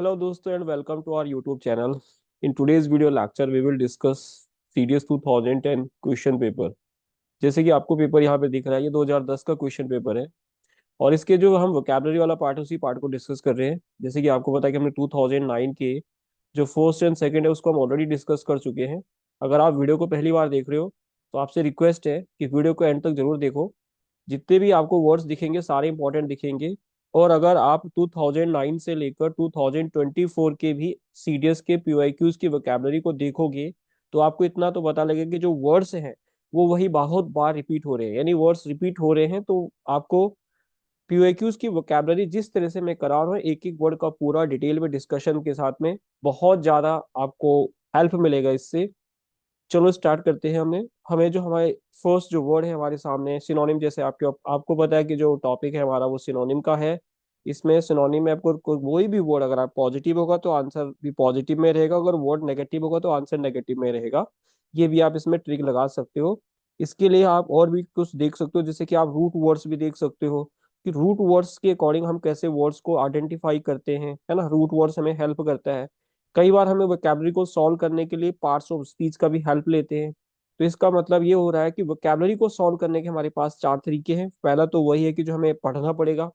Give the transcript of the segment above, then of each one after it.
Hello दोस्तों and welcome to our YouTube channel. In today's video lecture we will discuss CDS 2010 question paper. जैसे कि आपको paper यहाँ पे दिख रहा है, ये 2010 का क्वेश्चन पेपर है। और इसके जो हम वोकैबलरी वाला पार्ट है उसी पार्ट को डिस्कस कर रहे हैं। जैसे कि आपको पता है कि हमने 2009 के जो फर्स्ट एंड सेकंड है उसको हम ऑलरेडी डिस्कस कर चुके हैं। अगर आप वीडियो को पहली बार देख रहे हो तो आपसे रिक्वेस्ट है कि वीडियो को एंड तक जरूर देखो। जितने भी आपको वर्ड्स दिखेंगे सारे इंपॉर्टेंट दिखेंगे। और अगर आप 2009 से लेकर 2024 के भी सीडीएस के पीवाईक्यूज की वोकैबलरी को देखोगे तो आपको इतना तो पता लगेगा कि जो वर्ड्स हैं वो वही बहुत बार रिपीट हो रहे हैं, यानी वर्ड्स रिपीट हो रहे हैं। तो आपको पीवाईक्यूज की वोकैबलरी जिस तरह से मैं करा रहा हूँ एक एक वर्ड का पूरा डिटेल में डिस्कशन के साथ में बहुत ज्यादा आपको हेल्प मिलेगा इससे। चलो स्टार्ट करते हैं। हमें हमें जो हमारे फर्स्ट जो वर्ड है हमारे सामने सिनोनिम, जैसे आपको पता है कि जो टॉपिक है हमारा वो सिनोनिम का है। इसमें सिनोनिम में आपको कोई भी वर्ड अगर आप पॉजिटिव होगा तो आंसर भी पॉजिटिव में रहेगा, अगर वर्ड नेगेटिव होगा तो आंसर नेगेटिव में रहेगा। ये भी आप इसमें ट्रिक लगा सकते हो। इसके लिए आप और भी कुछ देख सकते हो, जैसे कि आप रूट वर्ड्स भी देख सकते हो कि रूट वर्ड्स के अकॉर्डिंग हम कैसे वर्ड्स को आइडेंटिफाई करते हैं, है ना। रूट वर्ड्स हमें हेल्प करता है। कई बार हमें वोकैबलरी को सॉल्व करने के लिए पार्ट्स ऑफ स्पीच का भी हेल्प लेते हैं। तो इसका मतलब ये हो रहा है कि वोकैबलरी को सॉल्व करने के हमारे पास चार तरीके हैं। पहला तो वही है कि जो हमें पढ़ना पड़ेगा।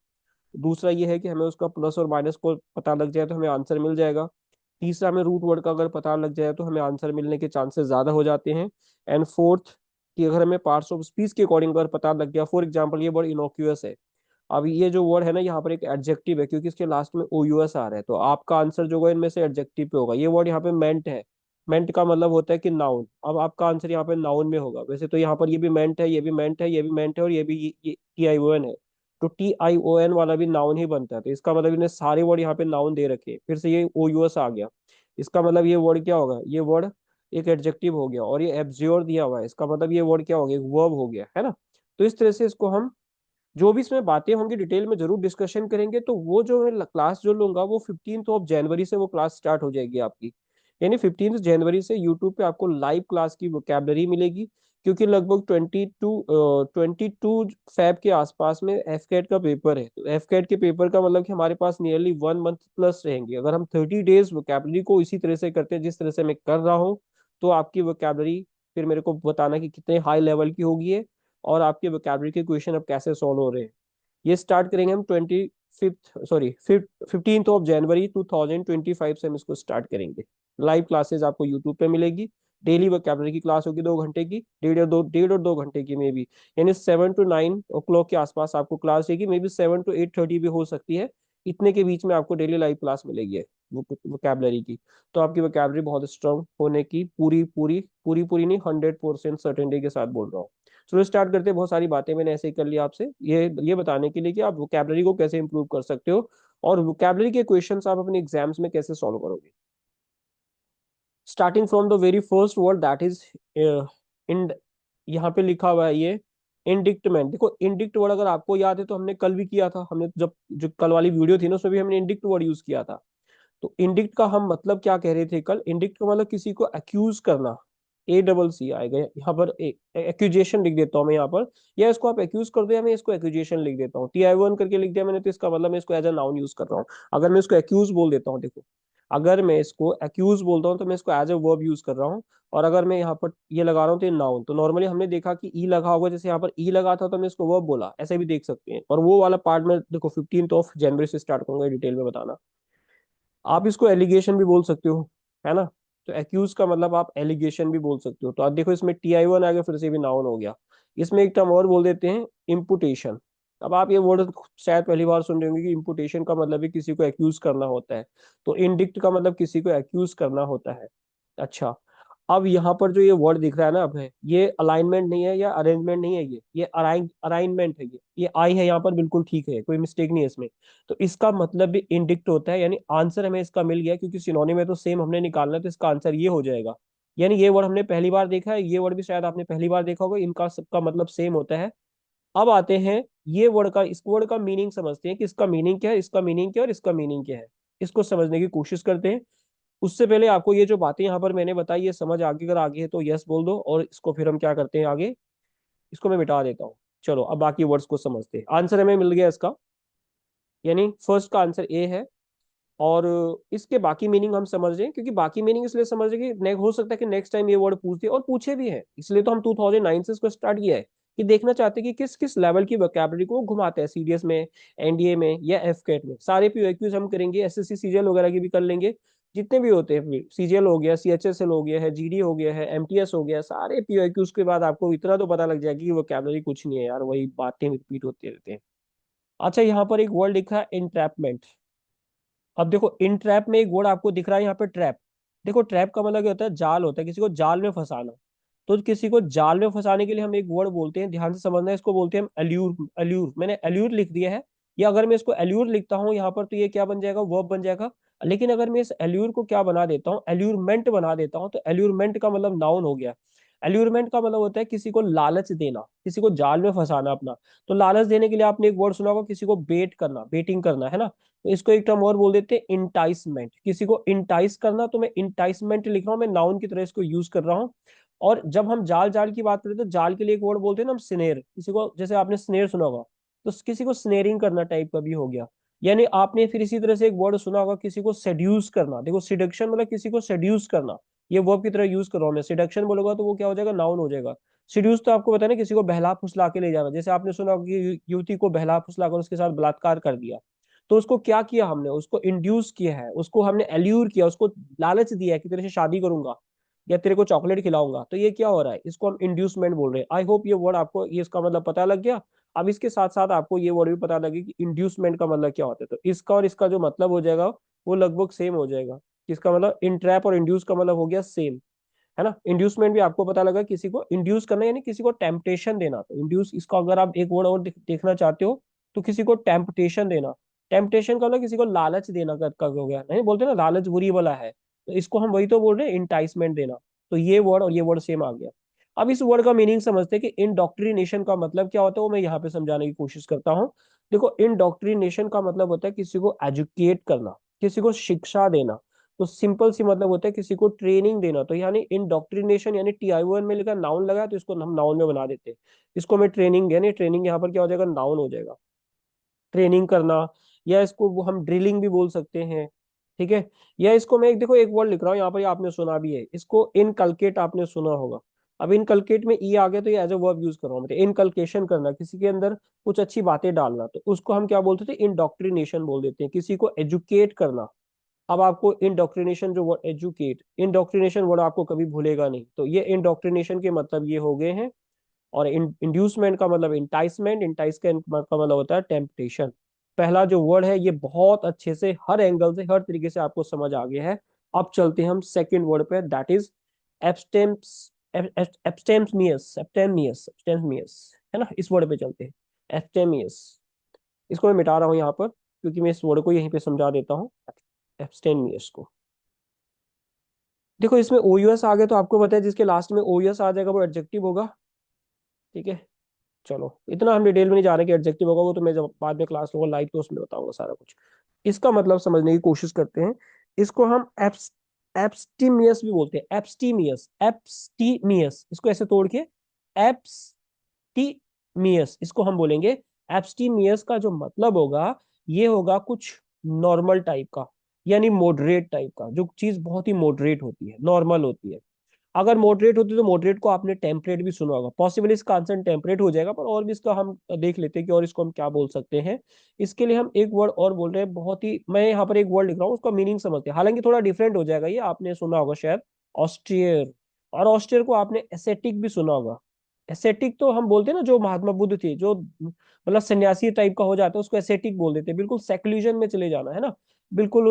दूसरा ये है कि हमें उसका प्लस और माइनस को पता लग जाए तो हमें आंसर मिल जाएगा। तीसरा, हमें रूट वर्ड का अगर पता लग जाए तो हमें आंसर मिलने के चांसेस ज्यादा हो जाते हैं। एंड फोर्थ, कि अगर हमें पार्ट्स ऑफ स्पीच के अकॉर्डिंग अगर पता लग गया, फॉर एग्जाम्पल ये वर्ड इनोक्यूअस है। अब ये जो वर्ड है ना यहाँ पर एक एडजेक्टिव है क्योंकि इसके लास्ट में ओ यू एस आ रहा है, तो आपका आंसर जो होगा इनमें से एडजेक्टिव पे होगा। ये वर्ड यहाँ पे मेंट है। मेंट का मतलब होता है कि नाउन। अब आपका आंसर यहाँ पे नाउन में होगा। वैसे तो यहाँ पर ये भी मेंट है, ये भी मेंट है, ये भी मेंट है और ये भी टी आई ओ एन है। तो टी आई ओ एन वाला भी नाउन ही बनता है। तो इसका मतलब इन्हें सारे वर्ड यहाँ पे नाउन दे रखे हैं। फिर से ये ओ यू एस आ गया। इसका मतलब ये वर्ड क्या होगा, ये वर्ड एक एडजेक्टिव हो गया। और ये एब्ज्योर दिया हुआ है, इसका मतलब ये वर्ड क्या हो गया, एक वर्ब हो गया, है ना। तो इस तरह से इसको हम जो भी इसमें बातें होंगी डिटेल में जरूर डिस्कशन करेंगे। तो वो जो है क्लास जो लूंगा वो 15 जनवरी से वो क्लास स्टार्ट हो जाएगी आपकी। यानी 15 जनवरी से यूट्यूब पे आपको लाइव क्लास की वोकैबलरी मिलेगी। क्योंकि लगभग 22 फेब के आसपास में एफ कैट का पेपर है। तो एफ कैट के पेपर का मतलब कि हमारे पास नियरली 1 मंथ प्लस रहेंगे। अगर हम 30 डेज वोकैबलरी को इसी तरह से करते हैं जिस तरह से मैं कर रहा हूँ तो आपकी वोकैबलरी, फिर मेरे को बताना कि कितने हाई लेवल की होगी है और आपके वोकैबलरी के क्वेश्चन अब कैसे सॉल्व हो रहे हैं। ये स्टार्ट करेंगे हम 15th जनवरी 2025 से हम इसको स्टार्ट करेंगे। लाइव क्लासेस आपको यूट्यूब पे मिलेगी। डेली वोकैबलरी की क्लास होगी 2 घंटे की, डेढ़ और दो घंटे की मे बी। यानी 7 to 9 o'clock के आसपास आपको क्लास रहेगी, मे बी 7 to 8:30 भी हो सकती है। इतने के बीच में आपको डेली लाइव क्लास मिलेगी वोकैबलरी की। तो आपकी वोकैबलरी बहुत स्ट्रांग होने की पूरी पूरी पूरी पूरी नहीं, 100% सर्टेनिटी के साथ बोल रहा हूँ। चलो स्टार्ट करते हैं। बहुत सारी बातें मैंने ऐसे ही कर ली आपसे, ये बताने के लिए कि आप वोकैबलरी को कैसे इंप्रूव कर सकते हो और वोकैबलरी के क्वेश्चंस आप अपने एग्जाम्स में कैसे सॉल्व करोगे। Starting from the very first word that is in. यहाँ पे लिखा हुआ है ये इंडिक्टमेंट। देखो इंडिक्ट वर्ड अगर आपको याद है तो हमने कल भी किया था। हमने जब जो कल वाली वीडियो थी ना उसमें भी हमने इंडिक्ट वर्ड यूज किया था। तो इंडिक्ट का हम मतलब क्या कह रहे थे कल, इंडिक्ट का मतलब किसी को अक्यूज करना। ए डबल सी आएगा यहाँ पर, एक्यूजेशन लिख देता हूँ मैं यहाँ पर। या इसको आप एक्यूज कर दो या मैं इसको एक्यूजेशन लिख देता हूँ। टी आई वन करके लिख दिया मैंने तो इसका मतलब मैं इसको एज अ नाउन यूज कर रहा हूँ। अगर मैं इसको एक्यूज बोल देता हूँ, देखो अगर मैं इसको एक्यूज बोलता हूँ तो मैं इसको एज ए वर्ब यूज कर रहा हूँ। और अगर मैं यहाँ पर ये लगा रहा हूँ तो ये नाउन। तो नॉर्मली हमने देखा कि ई लगा होगा, जैसे यहाँ पर ई लगा था तो मैं इसको वर्ब बोला, ऐसे भी देख सकते हैं। और वो वाला पार्ट में देखो 15 जनवरी से स्टार्ट करूंगा डिटेल में बताना। आप इसको एलिगेशन भी बोल सकते हो, है ना। तो एक्यूज का मतलब आप एलिगेशन भी बोल सकते हो। तो आप देखो इसमें टी आई वन आ गया, फिर से भी नाउन हो गया। इसमें एक टर्म और बोल देते हैं, इम्पुटेशन। अब आप ये वर्ड शायद पहली बार सुन रहे होंगे कि इम्पुटेशन का मतलब भी किसी को एक्यूज करना होता है। तो इंडिक्ट का मतलब किसी को एक्यूज करना होता है। अच्छा, अब यहाँ पर जो ये वर्ड दिख रहा है ना, अब है ये अलाइनमेंट नहीं है या अरेंजमेंट नहीं है, ये अलाइनमेंट है। ये आई है यहाँ पर, बिल्कुल ठीक है, कोई मिस्टेक नहीं है इसमें। तो इसका मतलब भी इंडिक्ट होता है। यानी आंसर हमें इसका मिल गया क्योंकि सिनोनिम में तो सेम हमने निकालना है, तो इसका आंसर ये हो जाएगा। यानी ये वर्ड हमने पहली बार देखा है, ये वर्ड भी शायद आपने पहली बार देखा होगा, इनका सबका मतलब सेम होता है। अब आते हैं ये वर्ड का, इस वर्ड का मीनिंग समझते हैं कि इसका मीनिंग क्या है, इसका मीनिंग क्या है और इसका मीनिंग क्या है। इसको समझने की कोशिश करते हैं। उससे पहले आपको ये जो बातें यहाँ पर मैंने बताई ये समझ आगे, अगर आगे है तो यस बोल दो। और इसको फिर हम क्या करते हैं आगे, इसको मैं मिटा देता हूँ। चलो अब बाकी वर्ड्स को समझते हैं। आंसर हमें मिल गया इसका, यानी फर्स्ट का आंसर ए है। और इसके बाकी मीनिंग हम समझ रहे हैं, क्योंकि बाकी मीनिंग इसलिए समझ रहे हैं कि हो सकता है कि नेक्स्ट टाइम ये वर्ड पूछ दे, और पूछे भी हैं, इसलिए तो हम 2009 से इसको स्टार्ट किया है कि देखना चाहते हैं कि किस किस लेवल की वोकैबुलरी को वो घुमाते हैं सीडीएस में, एनडीए में या एफकेट में। सारे पीओक्यूज हम करेंगे, एसएससी सीजीएल वगैरह की भी कर लेंगे, जितने भी होते हैं, सीजीएल हो गया, सीएचएसएल हो गया है, जीडी हो गया है, एमटीएस हो गया, सारे पीओक्यूज के बाद आपको इतना तो पता लग जाएगा कि वोकैबुलरी कुछ नहीं है यार, वही बातें रिपीट होती रहती हैं। अच्छा, यहाँ पर एक वर्ड लिखा है इंट्रैपमेंट। अब देखो, इन ट्रैप में एक वर्ड आपको दिख रहा है यहाँ पे, ट्रैप। देखो, ट्रैप का मतलब क्या होता है? जाल होता है, किसी को जाल में फंसाना। तो किसी को जाल में फंसाने के लिए हम एक वर्ड बोलते हैं, ध्यान से समझना है, इसको बोलते हैं हम एल्यूर। एल्यूर, मैंने एल्यूर लिख दिया है। या अगर मैं इसको एल्यूर लिखता हूँ यहाँ पर, तो ये क्या बन जाएगा? वर्ब बन जाएगा। लेकिन अगर मैं इस एल्यूर को क्या बना देता हूँ, एल्यूरमेंट बना देता हूँ, तो एल्यूरमेंट का मतलब नाउन हो गया। एल्यूरमेंट का मतलब होता है किसी को लालच देना, किसी को जाल में फंसाना अपना। तो लालच देने के लिए आपने एक वर्ड सुना होगा, किसी को बेट करना, बेटिंग करना, है ना? तो इसको एक टर्म और बोल देते हैं इंटाइसमेंट, किसी को इंटाइस करना। तो मैं इंटाइसमेंट लिख रहा हूँ, मैं नाउन की तरह इसको यूज कर रहा हूँ। और जब हम जाल जाल की बात करें, तो जाल के लिए एक वर्ड बोलते हैं ना हम, स्नेर। किसी को, जैसे आपने स्नेर सुना होगा, तो किसी को स्नेरिंग करना टाइप का भी हो गया। यानी आपने फिर इसी तरह से एक वर्ड सुना होगा, किसी को सेड्यूस करना। देखो, सिडक्शन मतलब किसी को सेड्यूस करना, ये वर्ब की तरह यूज कर रहा हूं मैं। सिडक्शन बोलूंगा तो वो क्या हो जाएगा? नाउन हो जाएगा। सीड्यूस तो आपको पता है ना, किसी को बहला फुसला के ले जाना। जैसे आपने सुना होगा कि युवती को बहला फुसला कर उसके साथ बलात्कार कर दिया। तो उसको क्या किया हमने? उसको इंड्यूस किया है, उसको हमने एल्यूर किया, उसको लालच दिया है कि तेरे से शादी करूंगा या तेरे को चॉकलेट खिलाऊंगा। तो ये क्या हो रहा है? इसको हम इंड्यूसमेंट बोल रहे हैं। आई होप ये वर्ड आपको, ये इसका मतलब पता लग गया। अब इसके साथ साथ आपको ये वर्ड भी पता लगे कि इंड्यूसमेंट का मतलब क्या होता है। तो इसका और इसका जो मतलब हो जाएगा, वो लगभग सेम हो जाएगा। इसका मतलब इंट्रैप और इंड्यूस का मतलब हो गया सेम, है ना? इंड्यूसमेंट भी आपको पता लगा, किसी को इंड्यूस करना यानी किसी को टेम्पटेशन देना। तो इंड्यूस, इसका अगर आप एक वर्ड और देखना चाहते हो, तो किसी को टेम्पटेशन देना। टेम्पटेशन का मतलब किसी को लालच देना का हो गया, नहीं बोलते ना लालच बुरी वाला है, तो इसको हम वही तो बोल रहे हैं, इंटाइसमेंट देना। तो ये वर्ड और ये वर्ड सेम आ गया। अब इस वर्ड का मीनिंग समझते हैं कि इंडोक्ट्रिनेशन का मतलब क्या होता है, वो मैं यहाँ पे समझाने की कोशिश करता हूँ। देखो, इंडोक्ट्रिनेशन का मतलब होता है किसी को एजुकेट करना, किसी को शिक्षा देना। तो सिंपल सी मतलब होता है किसी को ट्रेनिंग देना। तो यानी इंडोक्ट्रिनेशन, यानी टीआईओएन में लिखा नाउन लगा है, तो इसको हम नाउन में बना देते हैं। इसको मैं ट्रेनिंग, यानी ट्रेनिंग यहाँ पर क्या हो जाएगा? नाउन हो जाएगा। ट्रेनिंग करना, या इसको वो हम ड्रिलिंग भी बोल सकते हैं, ठीक है? या इसको मैं एक, देखो एक वर्ड लिख रहा हूँ यहाँ पर, ये आपने सुना भी है, इसको इनकलकेट आपने सुना होगा। अब इनकलकेट में ई आ गया, तो ये एज ए वर्ब यूज कर रहा हूँ। मतलब इनकलकेशन करना, किसी के अंदर कुछ अच्छी बातें डालना, तो उसको हम क्या बोलते थे? इंडोक्ट्रिनेशन बोल देते हैं। किसी को एजुकेट करना। अब आपको इंडोक्ट्रिनेशन, जो वर्ड एजुकेट, इंडोक्ट्रिनेशन वर्ड आपको कभी भूलेगा नहीं। तो ये इंडोक्ट्रिनेशन के मतलब ये हो गए हैं। और इंड्यूसमेंट का मतलब इंटाइसमेंट, इंटाइस का मतलब होता है टेम्पटेशन। पहला जो वर्ड है, ये बहुत अच्छे से हर एंगल से, हर तरीके से आपको समझ आ गया है। अब चलते हैं हम सेकंड वर्ड पे, दैट इज एब्स्टेम्स, एब्स्टेमियस, एब्स्टेमियस, एब्स्टेमियस, है ना? इस वर्ड पे चलते हैं, एब्स्टेमियस। इसको मैं मिटा रहा हूँ यहाँ पर, क्योंकि मैं इस वर्ड को यहीं पे समझा देता हूँ, एब्स्टेमियस को। देखो, इसमें ओयूएस आ गया, तो आपको पता है जिसके लास्ट में ओयूएस आ जाएगा वो एडजेक्टिव होगा, ठीक है? चलो, इतना हम डिटेल में नहीं जा रहे कि एडजेक्टिव होगा, वो तो मैं जब बाद में क्लास लूंगा लाइव, तो उसमें बताऊंगा सारा कुछ। इसका मतलब समझने की कोशिश करते हैं। इसको हम एब्स्टीमियस भी बोलते हैं, एब्स्टीमियस, एब्स्टीमियस, इसको ऐसे तोड़ के एब्स्टीमियस, इसको हम बोलेंगे। एब्स्टीमियस का जो मतलब होगा, ये होगा कुछ नॉर्मल टाइप का, यानी मॉडरेट टाइप का, जो चीज बहुत ही मॉडरेट होती है, नॉर्मल होती है। अगर मॉडरेट होती तो मॉडरेट को आपने टेम्परेट भी सुना होगा, पॉसिबल इसका आंसर टेम्परेट हो जाएगा, पर और भी इसका हम देख लेते हैं कि और इसको हम क्या बोल सकते हैं। इसके लिए हम एक वर्ड और बोल रहे हैं, बहुत ही, मैं यहाँ पर एक वर्ड लिख रहा हूँ, उसका मीनिंग समझते हैं, हालांकि थोड़ा डिफरेंट हो जाएगा ये, आपने सुना होगा शायद, ऑस्ट्रियर। और ऑस्ट्रियर को आपने एसेटिक भी सुना होगा। एसेटिक तो हम बोलते हैं ना, जो महात्मा बुद्ध थे, जो मतलब सन्यासी टाइप का हो जाता है, उसको एसेटिक बोल देते हैं, बिल्कुल सेक्लूजन में चले जाना, है ना? बिल्कुल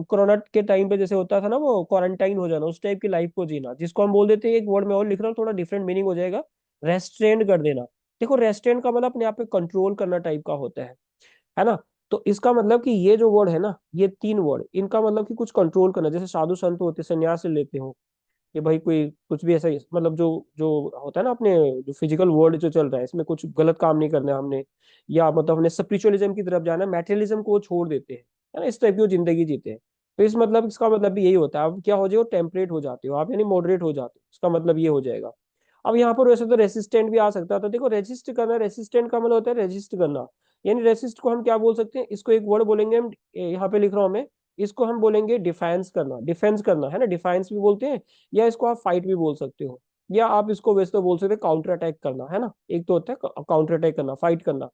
कोरोना के टाइम पे जैसे होता था ना, वो क्वारंटाइन हो जाना, उस टाइप की लाइफ को जीना, जिसको हम बोल देते हैं, एक वर्ड में और लिख रहा हूँ, थोड़ा डिफरेंट मीनिंग हो जाएगा, रेस्ट्रेंड कर देना। देखो, रेस्ट्रेंड का मतलब अपने आप पे कंट्रोल करना टाइप का होता है ना? तो इसका मतलब कि ये जो वर्ड है ना, ये तीन वर्ड, इनका मतलब कि कुछ कंट्रोल करना। जैसे साधु संत होते, संन्यास से लेते हो कि भाई कोई कुछ भी ऐसा मतलब जो जो होता है ना, अपने जो फिजिकल वर्ल्ड जो चल रहा है, इसमें कुछ गलत काम नहीं करना है हमने, या मतलब हमने स्पिरिचुअलिज्म की तरफ जाना है, मैटेरियलिज्म को वो छोड़ देते हैं, है ना? इस टाइप की वो जिंदगी जीते हैं। तो इस मतलब, इसका मतलब भी यही होता है। अब क्या हो जाए, टेम्परेट हो जाते हो आप, यानी मॉडरेट हो जाते हो, इसका मतलब ये हो जाएगा। अब यहाँ पर वैसे तो रेसिस्टेंट भी आ सकता था। देखो, रेजिस्ट करना, रेसिस्टेंट का मतलब होता है रेजिस्ट करना। यानी रेसिस्ट को हम क्या बोल सकते हैं? इसको एक वर्ड बोलेंगे हम, यहाँ पे लिख रहा हूँ मैं, इसको हम बोलेंगे डिफेंस करना, डिफेंस करना है ना, डिफेंस भी बोलते हैं, या इसको आप फाइट भी बोल सकते हो, या आप इसको वैसे तो बोल सकते हो काउंटर अटैक करना, है ना। एक तो होता है काउंटर अटैक करना, फाइट करना।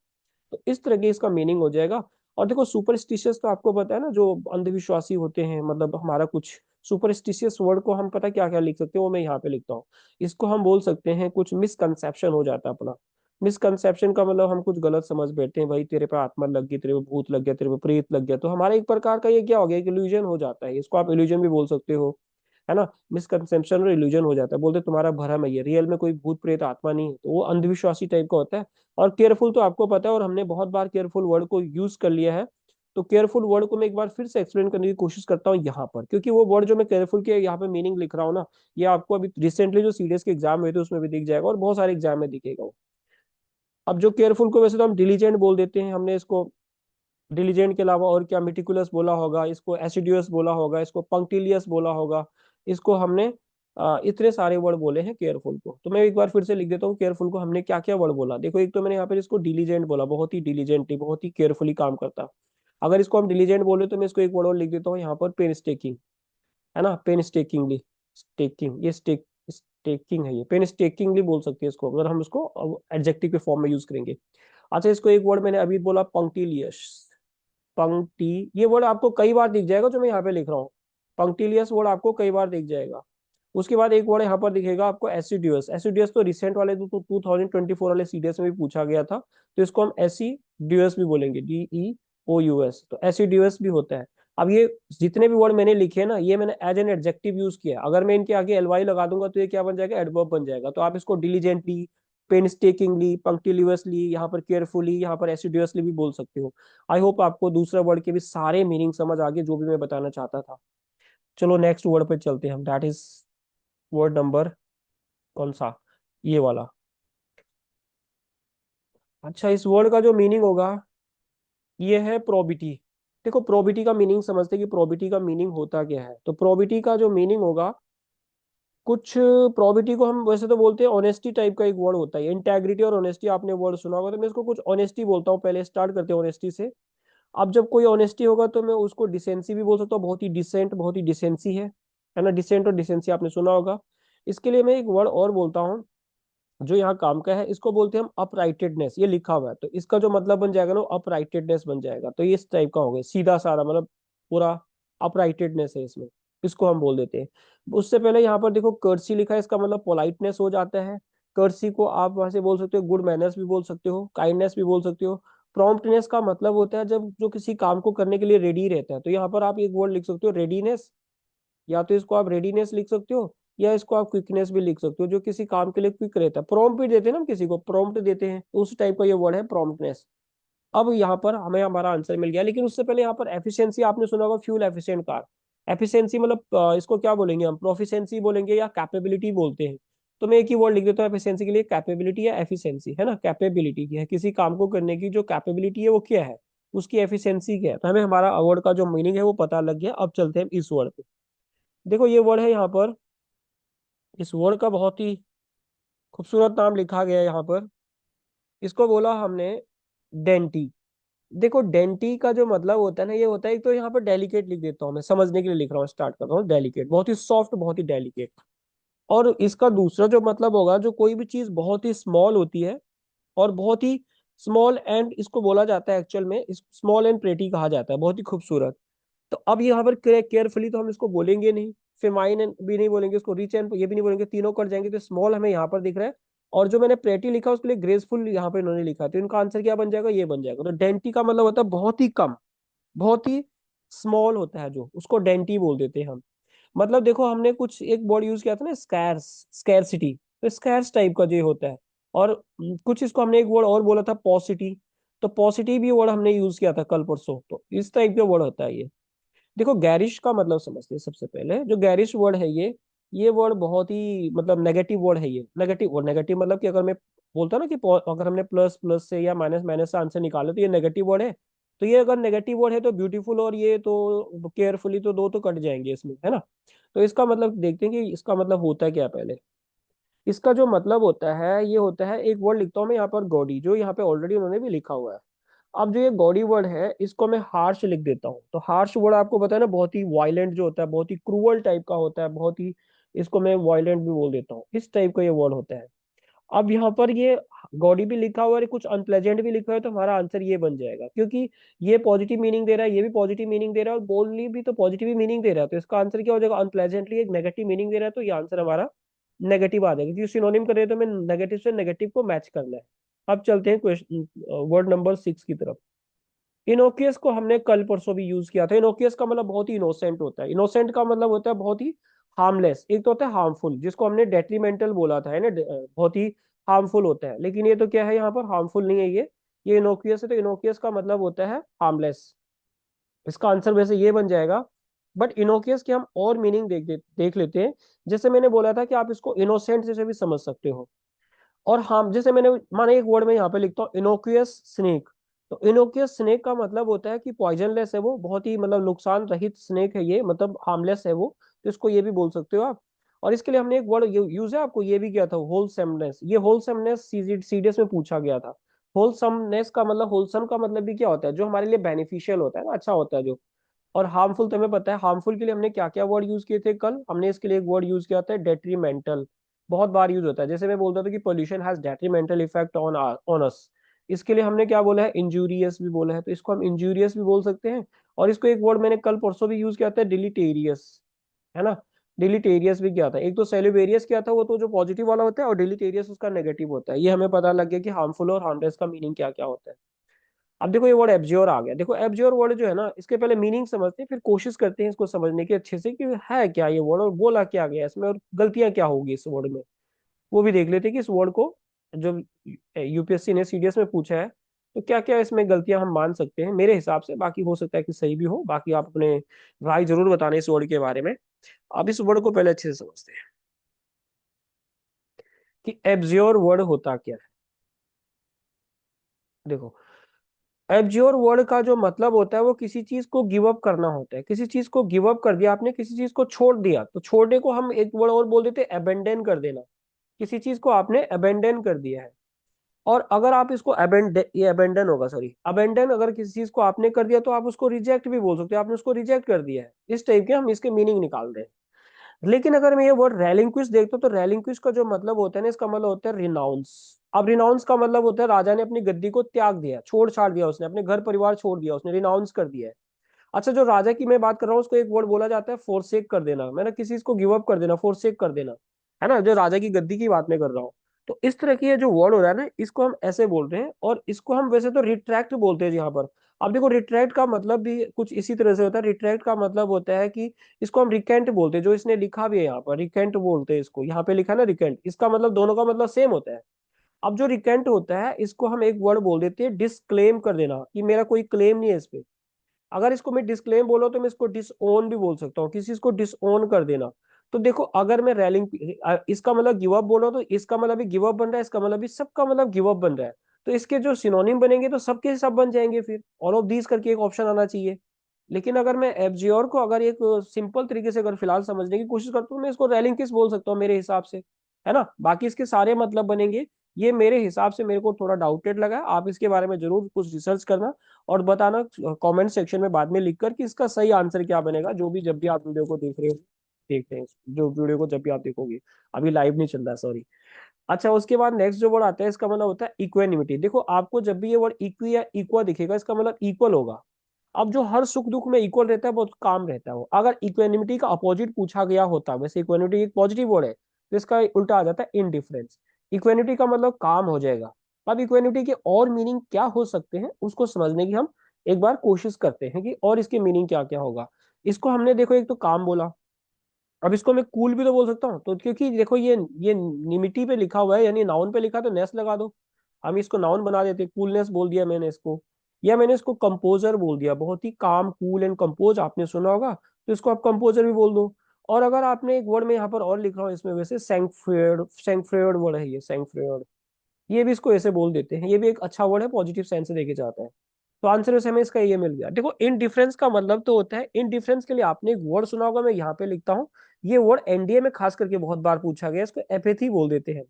तो इस तरह की इसका मीनिंग हो जाएगा। और देखो सुपरस्टिशियस तो आपको पता है ना, जो अंधविश्वासी होते हैं, मतलब हमारा कुछ सुपरस्टिशियस वर्ड को हम पता क्या क्या लिख सकते हैं, वो मैं यहाँ पे लिखता हूँ। इसको हम बोल सकते हैं कुछ मिसकंसेप्शन हो जाता है अपना। मिसकंसेप्शन का मतलब हम कुछ गलत समझ बैठते हैं, भाई तेरे पे आत्मा लग गई, तेरे पे भूत लग गया, तेरे पे प्रेत लग गया, तो हमारा एक प्रकार का ये क्या हो गया, एक इल्यूजन हो जाता है, इसको आप इल्यूजन भी बोल सकते हो, है ना। मिसकंसेप्शन और इल्यूजन हो जाता है, बोलते तुम्हारा भरम है, ये रियल में कोई भूत प्रेत आत्मा नहीं है, तो वो अंधविश्वासी टाइप का होता है। और केयरफुल तो आपको पता है, और हमने बहुत बार केयरफुल वर्ड को यूज कर लिया है। तो केयरफुल वर्ड को मैं एक बार फिर से एक्सप्लेन करने की कोशिश करता हूँ यहाँ पर, क्योंकि वो वर्ड जो मैं केयरफुल के यहाँ पे मीनिंग लिख रहा हूँ ना, ये आपको अभी रिसेंटली जो सीडीएस के एग्जाम हुए थे उसमें भी दिख जाएगा, और बहुत सारे एग्जाम में दिखेगा वो। अब जो केयरफुल को वैसे तो हम डिलीजेंट बोल देते हैं, हमने इसको डिलीजेंट के अलावा और क्या मेटिकुलस बोला होगा, इसको एसिडियस बोला होगा, इसको पंक्टिलियस बोला होगा, इसको हमने इतने सारे वर्ड बोले हैं केयरफुल को। तो मैं एक बार फिर से लिख देता हूँ केयरफुल को हमने क्या क्या वर्ड बोला। देखो एक तो मैंने यहाँ पर इसको डिलीजेंट बोला, बहुत ही डिलीजेंटली, बहुत ही केयरफुली काम करता। अगर इसको हम डिलीजेंट बोले तो मैं इसको एक वर्ड और लिख देता हूँ यहाँ पर, पेन स्टेकिंग, है ना, पेन स्टेकिंगली। स्टेकिंग, ये स्टेकिंग है, ये पेन स्टेकिंगली बोल सकते हैं इसको, अगर हम इसको एडजेक्टिव के फॉर्म में यूज करेंगे। अच्छा, इसको एक वर्ड मैंने अभी बोला, पंक्टिलियस। पंक्ति, ये वर्ड आपको कई बार दिख जाएगा जो मैं यहाँ पे लिख रहा हूँ। पंक्टिलियस वर्ड आपको कई बार दिख जाएगा। उसके बाद एक वर्ड यहाँ पर दिखेगा आपको, एसिडियस। एसिडियस तो रिसेंट वाले तो 2024 वाले सीडीएस में भी पूछा गया था, तो इसको हम एसिडियस भी बोलेंगे, DEOUS, तो एसिडियस भी होता है। अब ये जितने भी वर्ड मैंने लिखे हैं ना, ये मैंने एज एन एडजेक्टिव यूज किया है। अगर मैं इनके आगे एलवाई लगा दूंगा तो ये क्या बन जाएगा, एडवर्ब बन जाएगा। तो आप इसको डिलीजेंटली, पेनस्टेकिंगली, पंक्टिलियसली, यहाँ पर केयरफुली, यहाँ पर एसिडियसली भी बोल सकते हो। आई होप आपको दूसरा वर्ड के भी सारे मीनिंग समझ आ गए जो भी मैं बताना चाहता था। चलो नेक्स्ट वर्ड पे चलते हैं हम, दैट इज वर्ड नंबर, कौन सा, ये वाला। अच्छा, इस वर्ड का जो मीनिंग होगा ये है प्रोबिटी। देखो प्रोबिटी का मीनिंग समझते हैं कि प्रोबिटी का मीनिंग होता क्या है। तो प्रोबिटी का जो मीनिंग होगा कुछ, प्रोबिटी को हम वैसे तो बोलते हैं ऑनेस्टी टाइप का एक वर्ड होता है, इंटेग्रिटी और ऑनेस्टी आपने वर्ड सुना होगा, तो मैं इसको कुछ ऑनेस्टी बोलता हूँ। पहले स्टार्ट करते हैं ऑनेस्टी से। अब जब कोई ऑनेस्टी होगा तो मैं उसको डिसेंसी भी बोल सकता हूँ, बहुत ही डिसेंट, बहुत ही डिसेंसी है ना। डिसेंट और डिसेंसी आपने सुना होगा। इसके लिए मैं एक वर्ड और बोलता हूँ जो यहाँ काम का है, इसको बोलते हैं हम अपराइटेडनेस। ये लिखा हुआ है तो इसका जो मतलब बन जाएगा ना, अपराइटेडनेस बन जाएगा। तो ये इस टाइप का हो गया, सीधा सारा मतलब पूरा अपराइटेडनेस है इसमें, इसको हम बोल देते हैं। उससे पहले यहाँ पर देखो कर्सी लिखा है, इसका मतलब पोलाइटनेस हो जाता है। कर्सी को आप वहां से बोल सकते हो गुड मैनर्स भी बोल सकते हो, काइंडनेस भी बोल सकते हो। प्रॉम्प्टनेस का मतलब होता है जब जो किसी काम को करने के लिए रेडी रहता है, तो यहाँ पर आप एक वर्ड लिख सकते हो, रेडीनेस। या तो इसको आप रेडीनेस लिख सकते हो, या इसको आप क्विकनेस भी लिख सकते हो, जो किसी काम के लिए क्विक रहता है। प्रॉम्प्ट भी देते हैं ना हम किसी को, प्रॉम्प्ट देते हैं, तो उस टाइप का ये वर्ड है प्रॉम्प्टनेस। अब यहाँ पर हमें हमारा आंसर मिल गया, लेकिन उससे पहले यहाँ पर एफिशिएंसी आपने सुना होगा, फ्यूल एफिशिएंट कार। एफिशिएंसी मतलब इसको क्या बोलेंगे हम, प्रोफिशिएंसी बोलेंगे या कैपेबिलिटी बोलते हैं। तो मैं एक ही वर्ड लिख देता हूँ एफिशिएंसी के लिए, कैपेबिलिटी या एफिशिएंसी, है ना। कैपेबिलिटी की है, किसी काम को करने की जो कैपेबिलिटी है वो क्या है, उसकी एफिशिएंसी क्या है। तो हमें हमारा वर्ड का जो मीनिंग है वो पता लग गया। अब चलते हैं इस वर्ड पे। देखो ये वर्ड है यहाँ पर, इस वर्ड का बहुत ही खूबसूरत नाम लिखा गया है यहाँ पर। इसको बोला हमने डेंटी। देखो डेंटी का जो मतलब होता है ना, ये होता है, एक तो यहाँ पर डेलिकेट लिख देता हूँ मैं, समझने के लिए लिख रहा हूँ, स्टार्ट कर रहा हूँ, डेलिकेट, बहुत ही सॉफ्ट, बहुत ही डेलिकेट। और इसका दूसरा जो मतलब होगा, जो कोई भी चीज बहुत ही स्मॉल होती है, और बहुत ही स्मॉल एंड, इसको बोला जाता है एक्चुअल में, स्मॉल एंड प्रेटी कहा जाता है, बहुत ही खूबसूरत। तो अब यहाँ पर केयरफुली तो हम इसको बोलेंगे नहीं, फेमाइन भी नहीं बोलेंगे, उसको रिच एंड ये भी नहीं बोलेंगे, तीनों कट जाएंगे। तो स्मॉल हमें यहाँ पर दिख रहा है, और जो मैंने प्रेटी लिखा उसके लिए ग्रेसफुल यहाँ पे इन्होंने लिखा, तो इनका आंसर क्या बन जाएगा, ये बन जाएगा। तो डेंटी का मतलब होता है बहुत ही कम, बहुत ही स्मॉल होता है, जो उसको डेंटी बोल देते हैं हम। मतलब देखो हमने कुछ एक वर्ड यूज किया था ना, स्कैर्स, स्कैरसिटी, तो स्कैर्स टाइप का जो ये होता है। और कुछ इसको हमने एक वर्ड और बोला था, पॉसिटी। तो पॉसिटी भी वर्ड हमने यूज किया था कल परसों, तो इस टाइप का वर्ड होता है ये। देखो गैरिश का मतलब समझते हैं सबसे पहले, जो गैरिश वर्ड है ये वर्ड बहुत ही मतलब नेगेटिव वर्ड है ये। नेगेटिव वर्ड, नेगेटिव मतलब कि अगर मैं बोलता ना कि अगर हमने प्लस प्लस से या माइनस माइनस से आंसर निकाले तो ये नेगेटिव वर्ड है। तो ये अगर नेगेटिव वर्ड है तो ब्यूटीफुल और ये तो केयरफुली, तो दो तो कट जाएंगे इसमें, है ना। तो इसका मतलब देखते हैं कि इसका मतलब होता है क्या पहले। इसका जो मतलब होता है, ये होता है, एक वर्ड लिखता हूँ मैं यहाँ पर, गॉडी, जो यहाँ पे ऑलरेडी उन्होंने भी लिखा हुआ है। अब जो ये गॉडी वर्ड है इसको मैं हार्श लिख देता हूँ। तो हार्श वर्ड आपको पता है ना, बहुत ही वायलेंट जो होता है, बहुत ही क्रूअल टाइप का होता है, बहुत ही, इसको मैं वायलेंट भी बोल देता हूँ, इस टाइप का ये वर्ड होता है। अब यहाँ पर ये गॉडी भी लिखा हुआ है, कुछ अनप्लेजेंट भी लिखा हुआ है, तो हमारा आंसर ये बन जाएगा, क्योंकि ये पॉजिटिव मीनिंग दे रहा है, ये भी पॉजिटिव मीनिंग दे रहा है, और बोलली भी तो पॉजिटिव ही मीनिंग दे रहा है, तो इसका आंसर क्या हो जाएगा, अनप्लेजेंटली एक नेगेटिव मीनिंग दे रहा है, तो ये आंसर हमारा नेगेटिव आ जाएगा, क्योंकि सिनोनिम कर रहे हैं तो हमें नेगेटिव से नेगेटिव को मैच करना है। अब चलते हैं क्वेश्चन वर्ड नंबर 6 की तरफ। इनोकियस को हमने कल परसों भी यूज किया था। इनोकियस का मतलब बहुत ही इनोसेंट होता है। इनोसेंट का मतलब होता है बहुत ही हार्मलेस। एक तो होता है हार्मफुल, जिसको हमने डेट्रीमेंटल बोला था, है ना, बहुत ही हार्मफुल होता है, लेकिन ये तो क्या है, यहाँ पर हार्मफुल नहीं है ये इनोकियस है, तो इनोकियस का मतलब होता है हार्मलेस। इसका आंसर वैसे ये बन जाएगा। बट इनोकियस की हम और मीनिंग देख लेते हैं। जैसे मैंने बोला था कि आप इसको इनोसेंट से भी समझ सकते हो। और हाँ, जैसे मैंने माने एक वर्ड में यहाँ पे लिखता हूँ इनोक्यूअस स्नेक। तो इनोक्यूअस स्नेक का मतलब होता है कि पॉइजनलेस है वो, बहुत ही मतलब नुकसान रहित स्नेक है ये, मतलब हार्मलेस है वो, तो इसको ये भी बोल सकते हो आप। और इसके लिए हमने एक वर्ड यूज है, आपको ये भी किया था, होलसमनेस। ये होलसमनेस सीडीएस में पूछा गया था। होलसमनेस का मतलब, होलसम का मतलब भी क्या होता है, जो हमारे लिए बेनिफिशियल होता है ना, अच्छा होता है जो। और हार्मफुल तो हमें पता है, हार्मफुल के लिए हमने क्या क्या वर्ड यूज किए थे कल, हमने इसके लिए एक वर्ड यूज किया था डेट्रीमेंटल। बहुत बार यूज होता है, जैसे मैं बोलता था कि pollution has detrimental effect on us. इसके लिए हमने क्या बोला है, इंजूरियस भी बोला है, तो इसको हम इंजूरियस भी बोल सकते हैं। और इसको एक वर्ड मैंने कल परसों भी यूज किया था, डिलीटेरियस, है ना। डिलीटेरियस भी किया था। एक तो सेलिबेरियस किया था, वो तो जो पॉजिटिव वाला होता है, और डिलीटेरियस उसका नेगेटिव होता है। ये हमें पता लग गया कि हार्मफुल और हार्मलेस का मीनिंग क्या क्या होता है। अब देखो ये वर्ड एब्ज्योर आ गया। देखो एब्ज्योर वर्ड जो है ना, इसके पहले मीनिंग समझते हैं, फिर कोशिश करते हैं इसको समझने की अच्छे से कि है क्या ये वर्ड, और बोला क्या गया इसमें, और गलतियां क्या होगी इस वर्ड में। वो भी देख लेते हैं कि इस वर्ड को जो यूपीएससी ने सीडीएस में पूछा है, तो क्या क्या इसमें गलतियां हम मान सकते हैं मेरे हिसाब से। बाकी हो सकता है कि सही भी हो, बाकी आप अपने राय जरूर बताने इस वर्ड के बारे में। अब इस वर्ड को पहले अच्छे से समझते हैं कि एब्ज्योर वर्ड होता क्या है। देखो, एब्ज्योर वर्ड का जो मतलब होता है वो किसी चीज को गिव अप करना होता है। किसी चीज को गिव अप कर दिया आपने, किसी चीज को छोड़ दिया, तो छोड़ने को हम एक वर्ड और बोल देते हैं अबेंडन कर देना। किसी चीज को आपने अबेंडन कर दिया है। और अगर आप इसको ये अबेंडन होगा, सॉरी, अबेंडन अगर किसी चीज को आपने कर दिया, तो आप उसको रिजेक्ट भी बोल सकते हो, आपने उसको रिजेक्ट कर दिया है, इस टाइप के हम इसके मीनिंग निकाल दें। लेकिन अगर मैं ये वर्ड रेलिंक्विश देखता हूँ, तो रेलिंक्विश का जो मतलब होता है ना, इसका मतलब होता है रिनाउंस। अब रिनाउंस का मतलब होता है राजा ने अपनी गद्दी को त्याग दिया, छोड़ छाड़ दिया, उसने अपने घर परिवार छोड़ दिया, उसने रिनाउंस कर दिया है। अच्छा, जो राजा की मैं बात कर रहा हूँ, उसको एक वर्ड बोला जाता है फोरसेक कर देना, मैंने किसी चीज को गिव अप कर देना, फोरसेक कर देना, है ना, जो राजा की गद्दी की बात मैं कर रहा हूँ। तो इस तरह की ये जो वर्ड हो रहा है ना, इसको हम ऐसे बोल रहे हैं, और इसको हम वैसे तो रिट्रैक्ट बोलते हैं यहाँ पर। अब देखो, रिट्रैक्ट का मतलब भी कुछ इसी तरह से होता है। रिट्रैक्ट का मतलब होता है कि इसको हम रिकेंट बोलते हैं, जो इसने लिखा भी है यहाँ पर, रिकेंट बोलते हैं इसको, यहाँ पे लिखा है ना रिकेंट, इसका मतलब दोनों का मतलब सेम होता है। अब जो रिकेंट होता है, इसको हम एक वर्ड बोल देते हैं डिस्क्लेम कर देना, कि मेरा कोई क्लेम नहीं है इस पे। अगर इसको मैं डिस्क्लेम बोलो, तो मैं इसको डिसओन भी बोल सकता हूँ, किसी चीज को डिसओन कर देना। तो देखो, अगर मैं रेलिंग, इसका मतलब गिव अप बोलो, तो इसका मतलब भी गिव अप बन रहा है, इसका मतलब भी सबका मतलब गिव अप बन रहा है। तो इसके जो सिनोनिम बनेंगे, तो सबके सब बन जाएंगे, फिर ऑल ऑफ दीज करके एक ऑप्शन आना चाहिए। लेकिन अगर मैं एब्जियोर को अगर एक सिंपल तरीके से अगर फिलहाल समझने की कोशिश करता हूँ, मैं इसको रेलिंग किस बोल सकता हूँ मेरे हिसाब से, है ना। बाकी इसके सारे मतलब बनेंगे। ये मेरे हिसाब से, मेरे को थोड़ा डाउटेड लगा। आप इसके बारे में जरूर कुछ रिसर्च करना, और बताना कमेंट सेक्शन में बाद में लिखकर कि इसका सही आंसर क्या बनेगा, जो भी, जब भी आप वीडियो को देख रहे हो, देखते हैं जो वीडियो को जब भी आप देखोगे। अभी लाइव नहीं चल रहा है, सॉरी। अच्छा, उसके बाद नेक्स्ट जो वर्ड आता है, इसका मतलब होता है इक्वेनिमिटी। देखो, आपको जब भी ये वर्ड इक्वी या इक्वा दिखेगा, इसका मतलब इक्वल होगा। अब जो हर सुख दुख में इक्वल रहता है, बहुत काम रहता है वो। अगर इक्वेनिमिटी का अपोजिट पूछा गया होता, वैसे इक्वेनिटी एक पॉजिटिव वर्ड है, तो इसका उल्टा आ जाता है इनडिफरेंस। इक्वेनिटी का मतलब काम हो जाएगा। अब इक्वेनिटी के और मीनिंग क्या हो सकते हैं, उसको समझने की हम एक बार कोशिश करते हैं कि और इसके मीनिंग क्या क्या होगा। इसको हमने देखो, एक तो काम बोला। अब इसको मैं कूल भी तो बोल सकता हूँ, तो क्योंकि देखो ये निमिटी पे लिखा हुआ है, यानी नाउन पे लिखा, तो नेस लगा दो। हम इसको नाउन बना देते, कूलनेस बोल दिया मैंने इसको। या मैंने इसको कंपोजर बोल दिया, बहुत ही काम, कूल एंड कंपोज आपने सुना होगा, तो इसको आप कंपोजर भी बोल दो। और अगर आपने एक वर्ड में यहाँ पर और लिखा हो इसमें, वैसे सैंक्फ्रेड, सैंक्फ्रेड वर्ड है ये, सैंक्फ्रेड, ये भी इसको ऐसे बोल देते हैं, ये भी एक अच्छा वर्ड है, पॉजिटिव सेंस से देखे जाता है। तो आंसर वैसे हमें इसका ये मिल गया। देखो, इन डिफरेंस का मतलब तो होता है, इन डिफरेंस के लिए आपने एक वर्ड सुना होगा, मैं यहाँ पे लिखता हूँ। ये वर्ड एनडीए में खास करके बहुत बार पूछा गया है, इसको एपेथी बोल देते हैं।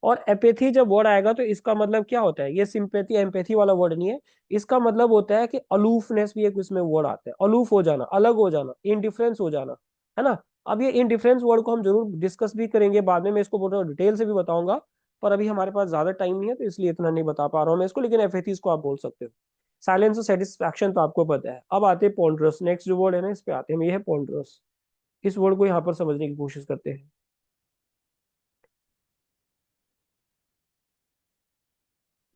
और एपेथी जब वर्ड आएगा तो इसका मतलब क्या होता है, ये सिंपैथी एम्पैथी वाला वर्ड नहीं है। इसका मतलब होता है कि अलूफनेस भी एक इसमें वर्ड आता है, अलूफ हो जाना, अलग हो जाना, इनडिफरेंस हो जाना, है ना। अब ये इनडिफरेंस वर्ड को हम जरूर डिस्कस भी करेंगे बाद में, मैं इसको पूरा डिटेल से भी बताऊंगा। पर अभी हमारे पास ज्यादा टाइम नहीं है तो इसलिए इतना नहीं बता पा रहा हूँ मैं इसको, लेकिन एपेथी इसको आप बोल सकते हो। साइलेंस और सेटिस्फैक्शन तो आपको पता है। अब आते हैं पॉन्डरस, नेक्स्ट जो वर्ड है ना इस पे आते हैं, ये है पॉन्डरस। इस वर्ड को यहाँ पर समझने की कोशिश करते हैं।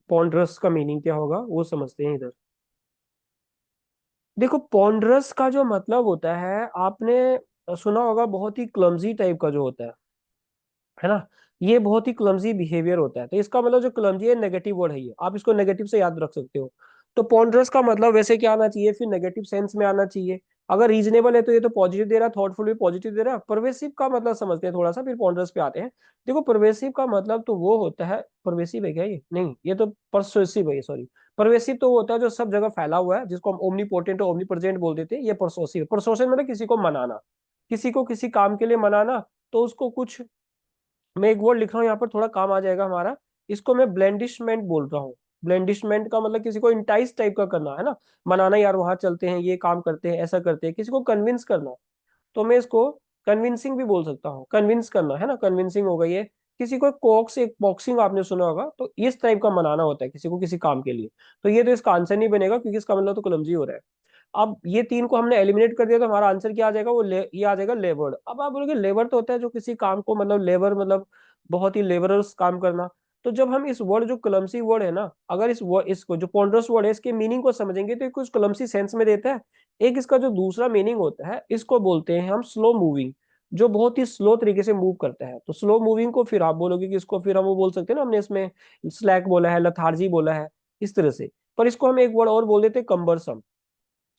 पॉन्डरस का मीनिंग क्या होगा वो समझते हैं इधर। देखो पॉन्डरस का जो मतलब होता है, आपने सुना होगा, बहुत ही क्लमजी टाइप का जो होता है ना। ये बहुत ही क्लमजी बिहेवियर होता है, तो इसका मतलब जो क्लमजी है नेगेटिव वर्ड है, ये आप इसको नेगेटिव से याद रख सकते हो। तो पॉन्डरस का मतलब वैसे क्या आना चाहिए, फिर नेगेटिव सेंस में आना चाहिए। अगर रीजनेबल है तो ये तो पॉजिटिव दे रहा है, थॉटफुल भी पॉजिटिव दे रहा है। परवेसिव का मतलब समझते हैं थोड़ा सा, फिर पॉन्डरस पे आते हैं। देखो परवेसिव का मतलब तो वो होता है, परवेसिव है क्या ये, नहीं ये तो परसोसिव है, सॉरी। परवेसिव तो वो होता है जो सब जगह फैला हुआ है, जिसको हम ओमनीपोटेंट और ओमनी प्रेजेंट बोल देते हैं। ये परसोसिव, परसोसिव मतलब किसी को मनाना, किसी को किसी काम के लिए मनाना। तो उसको कुछ, मैं एक वर्ड लिख रहा हूँ यहाँ पर, थोड़ा काम आ जाएगा हमारा। इसको मैं ब्लेंडिशमेंट बोल रहा हूँ। ब्लेंडिशमेंट का मतलब किसी को इंटाइस टाइप का करना, है ना। मनाना, यार वहां चलते हैं, ये काम करते हैं, ऐसा करते हैं, किसी को कन्विंस करना। तो मैं इसको कन्विंसिंग भी बोल सकता हूँ, कन्विंस करना, है ना, कन्विंसिंग हो गई है। किसी को कोक्स, एक बॉक्सिंग आपने सुना होगा, तो इस टाइप का मनाना होता है किसी को किसी काम के लिए। तो ये तो इसका आंसर नहीं बनेगा क्योंकि इसका मतलब तो क्लमजी हो रहा है। अब ये तीन को हमने एलिमिनेट कर दिया तो हमारा आंसर क्या आ जाएगा, ये आ जाएगा लेबर्ड। अब आप बोलोगे लेबर तो होता है जो किसी काम को, मतलब लेबर मतलब बहुत ही लेबरस काम करना। तो जब हम इस वर्ड जो क्लमसी वर्ड है ना, अगर इस वर्ड, इसको जो पॉन्डरस वर्ड है, इसके मीनिंग को समझेंगे तो ये कुछ क्लमसी सेंस में देता है। एक इसका जो दूसरा मीनिंग होता है, इसको बोलते हैं हम स्लो मूविंग, जो बहुत ही स्लो तरीके से मूव करता है। तो स्लो मूविंग को फिर आप बोलोगे कि इसको फिर हम वो बोल सकते हैं ना, हमने इसमें स्लैक बोला है, लथार्जी बोला है, इस तरह से। पर इसको हम एक वर्ड और बोल देते हैं, कम्बरसम।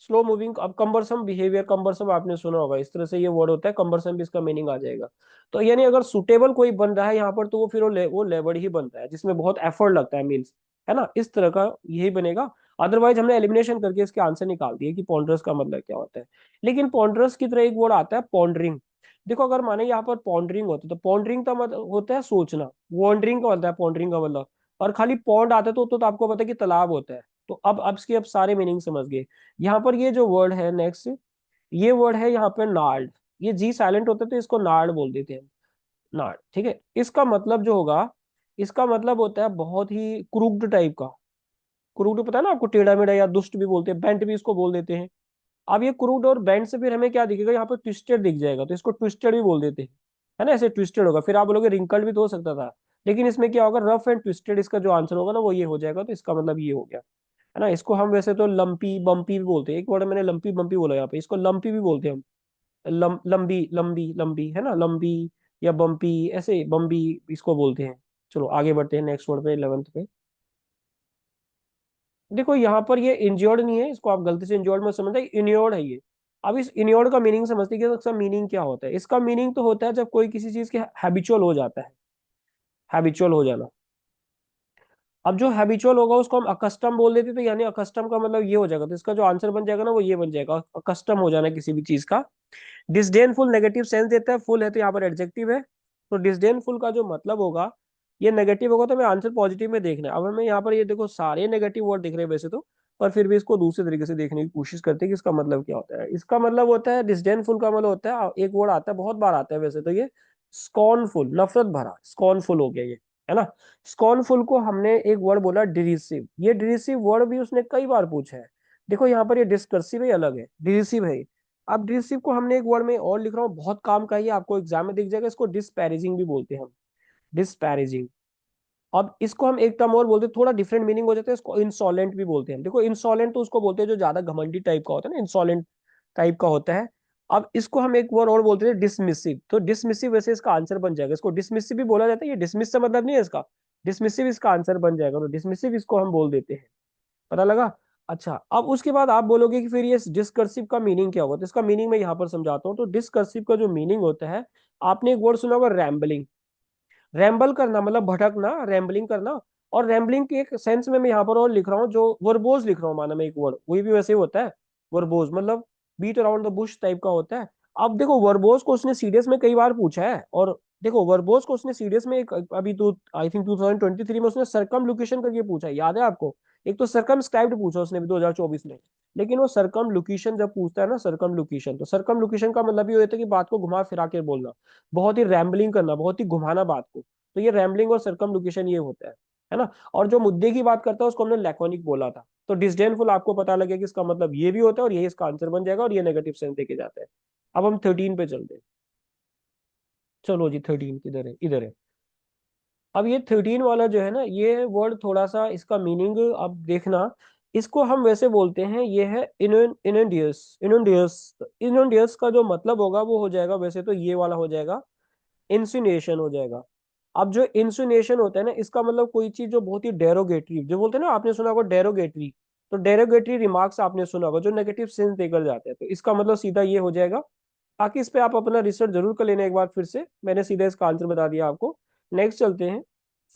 स्लो मूविंग, अब कम्बरसम बिहेवियर, कम्बरसम आपने सुना होगा, इस तरह से ये वर्ड होता है कम्बरसम, भी इसका मीनिंग आ जाएगा। तो यानी अगर सुटेबल कोई बन रहा है यहाँ पर तो वो फिर वो लेवर्ड ही बनता है, जिसमें बहुत एफर्ट लगता है, मीन्स, है ना, इस तरह का यही बनेगा। अदरवाइज हमने एलिमिनेशन करके इसके आंसर निकाल दिए कि पॉन्डरस का मतलब क्या होता है। लेकिन पॉन्डरस की तरह एक वर्ड आता है पॉन्डरिंग। देखो अगर माने यहाँ पर पॉन्डरिंग होता है तो पॉन्डरिंग का मतलब होता है सोचना, वॉन्डरिंग का होता है पॉन्डरिंग का मतलब। और खाली पॉन्ड आता है तो आपको पता है कि तालाब होता है। तो अब इसके अब सारे मीनिंग समझ गए। यहाँ पर ये जो वर्ड है नेक्स्ट, ये वर्ड है यहाँ पर नार्ड। ये जी साइलेंट होता है तो इसको नार्ड बोल देते हैं, नार्ड, ठीक है। इसका मतलब जो होगा, इसका मतलब होता है बहुत ही क्रूक्ड टाइप का। क्रूक्ड पता है ना आपको, टेढ़ा मेढ़ा या दुष्ट भी बोलते हैं, बेंट भी इसको बोल देते हैं। अब ये क्रूक्ड और बेंट से फिर हमें क्या दिखेगा, यहाँ पर ट्विस्टेड दिख जाएगा, तो इसको ट्विस्टेड भी बोल देते हैं, है ना, ऐसे ट्विस्टेड होगा। फिर आप बोलोगे रिंकल्ड भी तो हो सकता था, लेकिन इसमें क्या होगा, रफ एंड ट्विस्टेड इसका जो आंसर होगा ना वो ये हो जाएगा। तो इसका मतलब ये हो गया, है ना। इसको हम वैसे तो लंपी बम्पी भी बोलते हैं, एक वर्ड मैंने लंपी बम्पी बोला यहाँ पे, इसको लंपी भी बोलते हैं हम। लंबी लंबी लंबी, है ना, लंबी या बम्पी, ऐसे बम्बी इसको बोलते हैं। चलो आगे बढ़ते हैं नेक्स्ट वर्ड पे, 11th पे। देखो यहाँ पर ये इंज्योर्ड नहीं है, इसको आप गलती से इंज्योर्ड में समझते हैं, इन्योर्ड है ये। अब इस इन्योर्ड का मीनिंग समझते हैं कि इसका मीनिंग क्या होता है। इसका मीनिंग तो होता है जब कोई किसी चीज के हैबिचुअल हो जाता है, हैबिचुअल हो जाना। अब जो हैबिचुअल होगा उसको हम अकस्टम बोल देते, तो यानी अकस्टम का मतलब ये हो जाएगा, तो इसका जो आंसर बन जाएगा ना वो ये बन जाएगा, अकस्टम हो जाना किसी भी चीज का। डिसडेनफुल नेगेटिव सेंस देता है, फुल है तो यहाँ पर एडजेक्टिव है। तो डिसडेनफुल का जो मतलब होगा, ये नेगेटिव होगा तो हमें आंसर पॉजिटिव में देखना है। अब हमें यहाँ पर ये देखो सारे नेगेटिव वर्ड दिख रहे हैं वैसे तो, पर फिर भी इसको दूसरे तरीके से देखने की कोशिश करते हैं कि इसका मतलब क्या होता है। इसका मतलब होता है, डिसडेनफुल का मतलब होता है, एक वर्ड आता है बहुत बार आता है वैसे तो, ये स्कॉर्नफुल, नफरत भरा, स्कॉर्नफुल हो गया ये, है ना। स्कॉर्नफुल को हमने एक वर्ड बोला डिरिसिव, ये डिरिसिव वर्ड भी उसने कई बार पूछा है। देखो यहाँ पर ये डिस्कर्सिव ही अलग है, डिरिसिव है। अब डिसिव को हमने एक वर्ड में और लिख रहा हूँ, बहुत काम का ही है, आपको एग्जाम में दिख जाएगा, इसको डिस्पैरेजिंग भी बोलते हैं हम, डिस्पैरेजिंग। अब इसको हम एक टर्म और बोलते हैं, थोड़ा डिफरेंट मीनिंग हो जाता है, इसको इंसॉलेंट भी बोलते हैं। देखो इंसॉलेंट तो उसको बोलते हैं जो ज्यादा घमंडी टाइप का होता है ना, इंसॉलेंट टाइप का होता है। अब इसको हम एक वर्ड और बोलते हैं डिसमिसिव, तो डिसमिसिव वैसे इसका आंसर बन जाएगा, इसको डिसमिसिव भी बोला जाता है, ये डिसमिस से मतलब नहीं है इसका, डिसमिसिव इसका आंसर बन जाएगा, तो डिसमिसिव इसको हम बोल देते हैं। पता लगा। अच्छा अब उसके बाद आप बोलोगे कि फिर ये डिस्कर्सिव का मीनिंग क्या होगा, तो इसका मीनिंग मैं यहाँ पर समझाता हूँ। तो डिस्कर्सिव का जो मीनिंग होता है, आपने एक वर्ड सुना होगा रैम्बलिंग, रैम्बल करना मतलब भटकना, रैम्बलिंग करना। और रैम्बलिंग के एक सेंस में मैं यहाँ पर और लिख रहा हूँ, जो वर्बोज लिख रहा हूँ माना मैं एक वर्ड, वही भी वैसे ही होता है। वर्बोज मतलब beat around the bush type का होता है। अब देखो वर्बोस को उसने सीडीएस में कई बार पूछा है, और देखो वर्बोस को उसने सीडीएस में एक अभी तो आई थिंक 2023 में उसने सरकम लोकेशन करके पूछा है, याद है आपको? एक तो सरकम स्क्राइब्ड पूछा उसने भी 2024 में, लेकिन वो सरकम लोकेशन जब पूछता है ना, सरकम लोकेशन, तो सरकम लोकेशन का मतलब ये होता है कि बात को घुमा फिरा के बोलना, बहुत ही रैम्बलिंग करना, बहुत ही घुमाना बात को। तो ये रैम्बलिंग और सरकम लोकेशन ये होता है ना। और जो मुद्दे की बात करता है उसको हमने लैकोनिक बोला था। तो डिसडेनफुल आपको पता लगे कि इसका मतलब ये भी होता है, और यही इसका आंसर बन जाएगा, और ये नेगेटिव सेंस देके जाता है। अब हम 13 पे चलते हैं। चलो जी, 13 किधर है, इधर है। अब ये 13 वाला जो है ना, ये वर्ड थोड़ा सा इसका मीनिंग अब देखना। इसको हम वैसे बोलते हैं, ये है इनोडियस। इनोडियस, इनोडियस का जो मतलब होगा वो हो जाएगा वैसे तो ये वाला हो जाएगा, इंसिनुएशन हो जाएगा। अब जो इंसिनुएशन होता है ना, इसका मतलब कोई चीज जो बहुत ही डेरोगेटरी, जो बोलते हैं ना, आपने सुना होगा डेरोगेटरी। तो डेरोगेटरी रिमार्क्स आपने सुना होगा जो नेगेटिव सेंस देकर जाते हैं, तो इसका मतलब सीधा ये हो जाएगा। बाकी इस पे आप अपना रिसर्च जरूर कर लेना एक बार फिर से, मैंने सीधा इसका आंसर बता दिया आपको। नेक्स्ट चलते हैं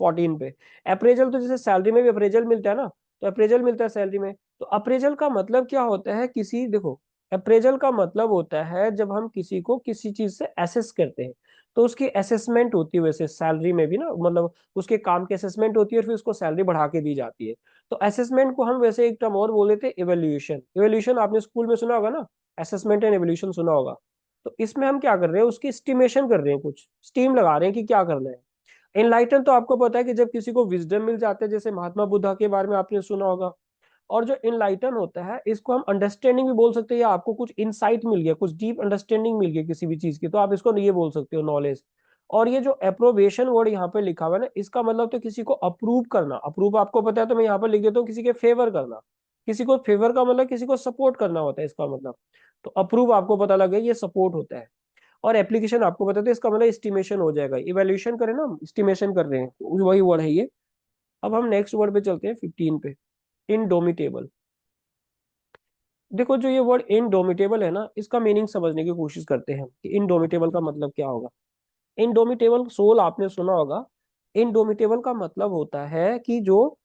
14 पे। अप्रेजल, तो जैसे सैलरी में भी अप्रेजल मिलता है ना, तो अप्रेजल मिलता है सैलरी में। तो अप्रेजल का मतलब क्या होता है, किसी देखो, अप्रेजल का मतलब होता है जब हम किसी को किसी चीज से एसेस करते हैं, तो उसकी असेसमेंट होती है, वैसे सैलरी में भी ना, मतलब उसके काम की असेसमेंट होती है और फिर उसको सैलरी बढ़ा के दी जाती है। तो असेसमेंट को हम वैसे एक टर्म और बोल देते हैं, इवेल्यूएशन। इवेल्यूएशन आपने स्कूल में सुना होगा ना, असेसमेंट एंड इवेल्यूशन सुना होगा। तो इसमें हम क्या कर रहे हैं, उसकी एस्टिमेशन कर रहे हैं, कुछ स्टीम लगा रहे हैं कि क्या करना है। एनलाइटन तो आपको पता है कि जब किसी को विजडम मिल जाता है, जैसे महात्मा बुद्धा के बारे में आपने सुना होगा। और जो इनलाइटन होता है इसको हम अंडरस्टैंडिंग भी बोल सकते हैं, या आपको कुछ इंसाइट मिल गया, कुछ डीप अंडरस्टैंडिंग मिल गई किसी भी चीज की, तो आप इसको ये बोल सकते हो, नॉलेज। और ये जो अप्रोवेशन वर्ड यहाँ पे लिखा हुआ है ना, इसका मतलब तो किसी को अप्रूव करना। अप्रूव आपको पता है, तो मैं यहाँ पर लिख देता हूँ किसी के फेवर करना। किसी को फेवर का मतलब किसी को सपोर्ट करना होता है इसका मतलब। तो अप्रूव आपको पता लगे ये सपोर्ट होता है। और एप्लीकेशन आपको पता है, तो इसका मतलब एस्टिमेशन हो जाएगा। इवेल्यूशन करें ना, हम एस्टिमेशन कर रहे हैं, वही वर्ड है ये। अब हम नेक्स्ट वर्ड पे चलते हैं 15 पे। इनडोमिटेबल। देखो जो ये वर्ड इनडोमिटेबल है ना, इसका मीनिंग समझने की कोशिश करते हैं कि इनडोमिटेबल का मतलब क्या होगा। इनडोमिटेबल सोल आपने सुना होगा। इनडोमिटेबल का मतलब होता है कि जो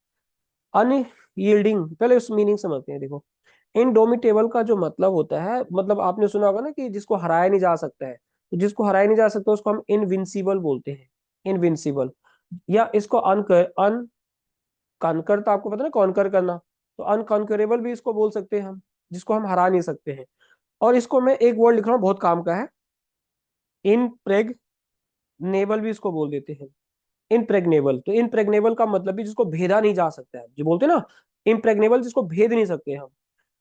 अनयील्डिंग, पहले उस मीनिंग समझते हैं। देखो, इनडोमिटेबल का जो मतलब होता है, मतलब आपने सुना होगा ना कि जिसको हराया नहीं जा सकता है, तो जिसको हराया नहीं जा सकता उसको हम इनविंसिबल बोलते हैं। इनविंसिबल। या इसको अन कॉन्कर, तो आपको पता है ना कॉन्कर करना, तो अनकॉन्करेबल भी इसको बोल सकते हैं हम, जिसको हम हरा नहीं सकते हैं। और इसको मैं एक वर्ड लिख रहा हूँ बहुत काम का है, इनप्रेग्नेबल भी इसको बोल देते हैं। इनप्रेग्नेबल, तो इनप्रेग्नेबल का मतलब भी जिसको भेदा नहीं जा सकता है, जो बोलते हैं ना, इनप्रेग्नेबल जिसको भेद नहीं सकते हम।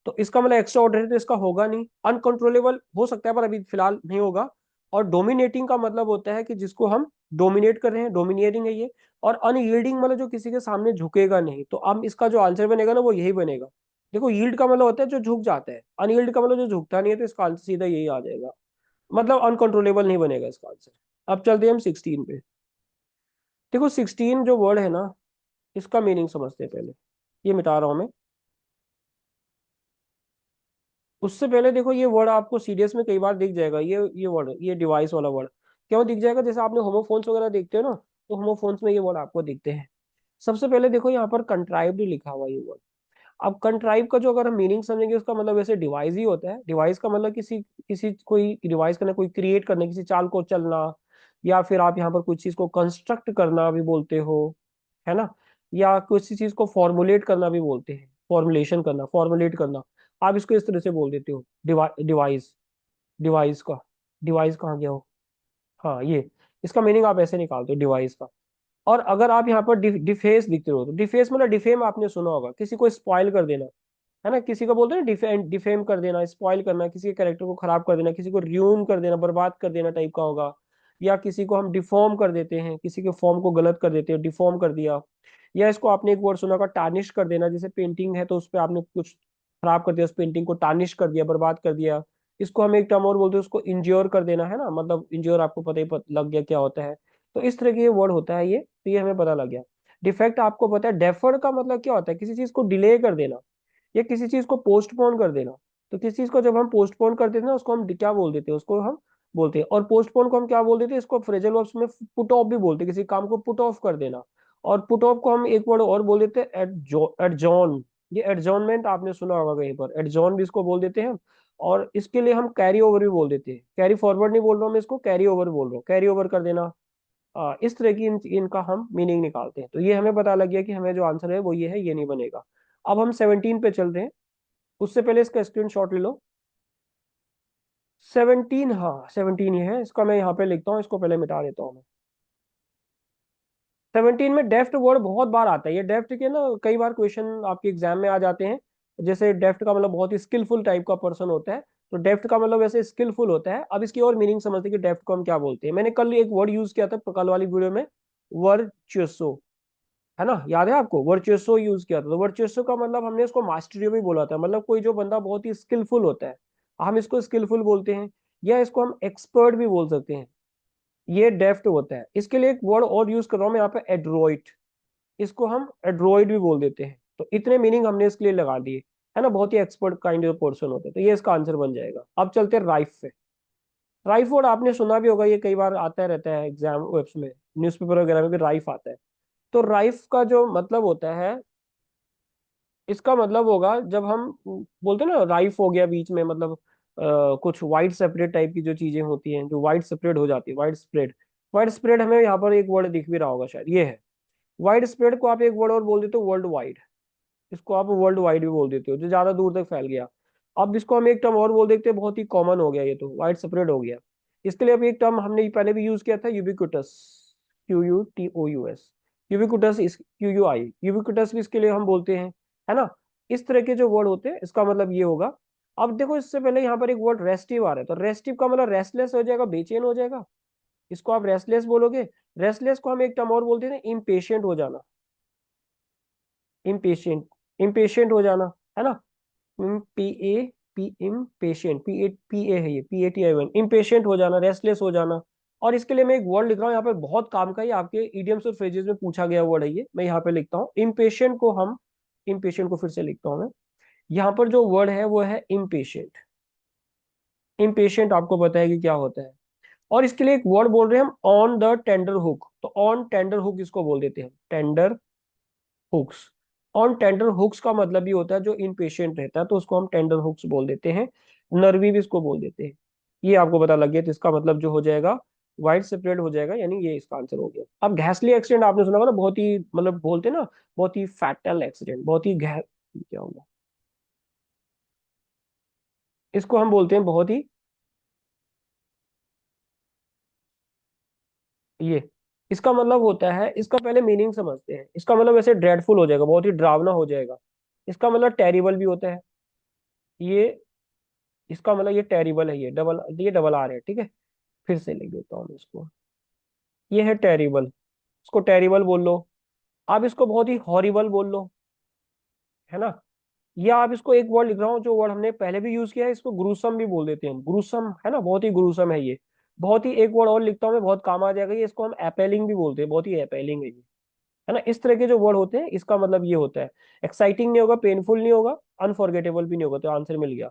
तो इसका मतलब एक्स्ट्रा ऑर्डिनरी तो इसका होगा नहीं, अनकंट्रोलेबल हो सकता है पर अभी फिलहाल नहीं होगा। और डोमिनेटिंग का मतलब होता है कि जिसको हम डोमिनेट कर रहे हैं, डोमिनेटिंग है ये। और अनयील्डिंग मतलब जो किसी के सामने झुकेगा नहीं, तो अब इसका जो आंसर बनेगा ना वो यही बनेगा। देखो, यील्ड का मतलब होता है जो झुक जाता है, अनयील्ड का मतलब जो झुकता नहीं है, तो इसका आंसर सीधा यही आ जाएगा। मतलब अनकंट्रोलेबल नहीं बनेगा इसका आंसर। अब चलते हैं हम 16 पे। देखो 16 जो वर्ड है ना, इसका मीनिंग समझते हैं पहले। ये मिटा रहा हूं मैं। उससे पहले देखो, ये वर्ड आपको सीडीएस में कई बार दिख जाएगा, ये वर्ड, ये डिवाइस वाला वर्ड। क्यों दिख जाएगा, जैसे आपने होमोफोन्स वगैरह देखते हो ना, तो होमोफोन्स में ये वर्ड आपको दिखते हैं। सबसे पहले देखो यहाँ पर कंट्राइव्ड लिखा हुआ है ये वर्ड। अब कंट्राइव का जो अगर हम मीनिंग समझेंगे, उसका मतलब वैसे डिवाइस ही होता है। डिवाइस का मतलब किसी किसी कोई डिवाइस करना, कोई क्रिएट करना, किसी चाल को चलना, या फिर आप यहाँ पर कुछ चीज को कंस्ट्रक्ट करना भी बोलते हो, है ना। या किसी चीज को फॉर्मुलेट करना भी बोलते हैं, फॉर्मुलेशन करना, फॉर्मुलेट करना। आप इसको इस तरह से बोल देते हो, डिवाइस। डिवाइस का, डिवाइस कहाँ गया हो, हाँ ये। इसका मीनिंग आप ऐसे निकालते हो डिवाइस का। और अगर आप यहाँ पर डिफेस लिखते हो, तो डिफेस मतलब डिफेम आपने सुना होगा, किसी को स्पॉइल कर देना, है ना। किसी को बोलते हैं डिफेम, डिफेम कर देना, स्पॉइल करना, किसी के कैरेक्टर को खराब कर देना, किसी को र्यून कर देना, बर्बाद कर देना टाइप का होगा। या किसी को हम डिफॉर्म कर देते हैं, किसी के फॉर्म को गलत कर देते हैं, डिफॉर्म कर दिया। या इसको आपने एक वर्ड सुना होगा, टार्निश कर देना, जैसे पेंटिंग है तो उस पर आपने कुछ खराब कर दिया, उस पेंटिंग को टार्निश कर दिया, बर्बाद कर दिया। इसको हम एक टर्म और बोलते हैं, उसको इंज्योर कर देना, है ना। मतलब इंज्योर आपको पता ही लग गया क्या होता है। तो इस तरह के ये वर्ड होता है ये, तो ये हमें पता लग गया। डिफेक्ट आपको पता है, डेफर्ड का मतलब क्या होता है, किसी चीज को डिले कर देना, या किसी चीज को पोस्टपोन कर देना। तो किसी चीज को जब हम पोस्टपोन कर देते हैं ना, उसको हम क्या बोल देते हैं, उसको हम बोलते हैं। और पोस्टपोन को हम क्या बोल देते हैं, इसको फ्रेजल वर्ब्स में पुट ऑफ भी बोलते हैं, किसी काम को पुट ऑफ कर देना। और पुट ऑफ को हम एक वर्ड और बोल देते हैं, एडजॉन। ये एडजॉनमेंट आपने सुना होगा कहीं पर, एडजॉन भी इसको बोल देते हैं। और इसके लिए हम कैरी ओवर भी बोल देते हैं, कैरी फॉरवर्ड नहीं बोल रहा हूँ मैं, इसको कैरी ओवर बोल रहा हूँ, कैरी ओवर कर देना। इस तरह की इनका हम मीनिंग निकालते हैं। तो ये हमें पता लग गया कि हमें जो आंसर है वो ये है, ये नहीं बनेगा। अब हम 17 पे चल रहे हैं। उससे पहले इसका स्क्रीनशॉट ले लो। 17, हाँ 17 ये है, इसका मैं यहाँ पे लिखता हूँ, इसको पहले मिटा देता हूँ मैं। 17 में डेफ्ट वर्ड बहुत बार आता है। ये डेफ्ट के ना कई बार क्वेश्चन आपके एग्जाम में आ जाते हैं। जैसे डेफ्ट का मतलब बहुत ही स्किलफुल टाइप का पर्सन होता है, तो डेफ्ट का मतलब वैसे स्किलफुल होता है। अब इसकी और मीनिंग समझते हैं कि डेफ्ट को हम क्या बोलते हैं। मैंने कल एक वर्ड यूज किया था कल वाली वीडियो में, वर्चुअसो, है ना, याद है आपको, वर्चुअसो यूज किया था। तो वर्चुअसो का मतलब हमने इसको मास्टरी भी बोला था, मतलब कोई जो बंदा बहुत ही स्किलफुल होता है, हम इसको स्किलफुल बोलते हैं। या इसको हम एक्सपर्ट भी बोल सकते हैं। ये डेफ्ट होता है। इसके लिए एक वर्ड और यूज कर रहा हूं मैं यहाँ पे, एड्रोइट। इसको हम एड्रोइड भी बोल देते हैं। तो इतने मीनिंग हमने इसके लिए लगा दिए, है ना, बहुत ही एक्सपर्ट काइंड ऑफ पर्सन होता है। तो ये इसका आंसर बन जाएगा। अब चलते हैं राइफ पे। राइफ वर्ड आपने सुना भी होगा, ये कई बार आता रहता है एग्जाम वेब्स में, न्यूज़पेपर वगैरह में भी राइफ आता है। तो राइफ का जो मतलब होता है, इसका मतलब होगा जब हम बोलते हैं ना राइफ हो गया बीच में, मतलब कुछ वाइड सेपरेट टाइप की जो चीजें होती हैं, जो वाइड सेपरेट हो जाती है, वाइड स्प्रेड। वाइड स्प्रेड हमें यहाँ पर एक वर्ड दिख भी रहा होगा शायद, ये है। वाइड स्प्रेड को आप एक वर्ड और बोल देते हो, वर्ल्ड वाइड। इसको आप वर्ल्ड वाइड भी बोल देते हो, जो ज्यादा दूर तक फैल गया। अब इसको हम एक टर्म और बोल देते हैं, बहुत ही कॉमन हो गया ये, तो वाइड स्प्रेड हो गया। इसके लिए अब एक टर्म हमने पहले भी यूज किया था, यूबिक्विटस, QUTOUS। यूबिक्विटस, इस QUI, यूबिक्विटस भी इसके लिए हम बोलते हैं, है ना। इस तरह के जो वर्ड होते हैं, इसका मतलब ये होगा। अब देखो, इससे पहले यहाँ पर एक वर्ड रेस्टिव आ रहा है, तो रेस्टिव का मतलब रेस्टलेस हो जाएगा, बेचैन हो जाएगा। इसको आप रेस्टलेस बोलोगे। रेस्टलेस को हम एक टर्म और बोलते हैं, इम्पेशेंट हो जाना। इम्पेशेंट, इम्पेशेंट हो जाना, है ना। पी इम्पेशेंट, पी ए है ये, PATION, इम्पेशेंट हो जाना, रेस्टलेस हो जाना। और इसके लिए मैं एक वर्ड लिख रहा हूँ यहाँ पे, बहुत काम का, ये आपके इडियम्स और फ्रेजेस में पूछा गया वर्ड है ये। मैं यहाँ पे लिखता हूँ इम्पेशेंट को हम, इम्पेशेंट को फिर से लिखता हूँ मैं। यहाँ पर जो वर्ड है वो है इम्पेशेंट। इम्पेशेंट आपको पता है कि क्या होता है। और इसके लिए एक वर्ड बोल रहे हैं हम, ऑन द टेंडर हुक। तो ऑन टेंडर हुक इसको बोल देते हैं, tender hooks. On tender hooks का मतलब ये होता है जो इनपेशेंट रहता है, तो उसको हम टेंडर हुक्स बोल देते हैं। नर्वी भी इसको बोल देते हैं। ये आपको पता लग गया, तो इसका मतलब जो हो जाएगा, वाइड सेपरेट हो जाएगा, यानी ये इसका आंसर हो गया। अब घैसली एक्सीडेंट आपने सुना होगा ना, बहुत ही मतलब बोलते हैं ना, बहुत ही फैटल एक्सीडेंट, बहुत ही क्या होगा, इसको हम बोलते हैं बहुत ही, ये इसका मतलब होता है, इसका पहले मीनिंग समझते हैं। इसका मतलब ऐसे ड्रेडफुल हो जाएगा, बहुत ही डरावना हो जाएगा। इसका मतलब टेरिबल भी होता है ये। इसका मतलब ये टेरिबल है, ये डबल आर है, ठीक है। फिर से लिख देता हूँ मैं इसको, ये है टेरिबल। इसको टेरिबल बोल लो। आप इसको बहुत ही हॉरिबल बोल लो, है ना। या आप इसको एक वर्ड लिख रहा हूँ, जो वर्ड हमने पहले भी यूज किया है, इसको ग्रुसम भी बोल देते हैं हम, ग्रुसम, है ना, बहुत ही ग्रुसम है ये। बहुत ही, एक वर्ड और लिखता हूँ मैं, बहुत काम आ जाएगा ये, इसको हम एपेलिंग भी बोलते हैं, बहुत ही एपेलिंग है ये, है ना। इस तरह के जो वर्ड होते हैं, इसका मतलब ये होता है। एक्साइटिंग नहीं होगा, पेनफुल नहीं होगा, अनफॉरगेटेबल भी नहीं होगा, तो आंसर मिल गया।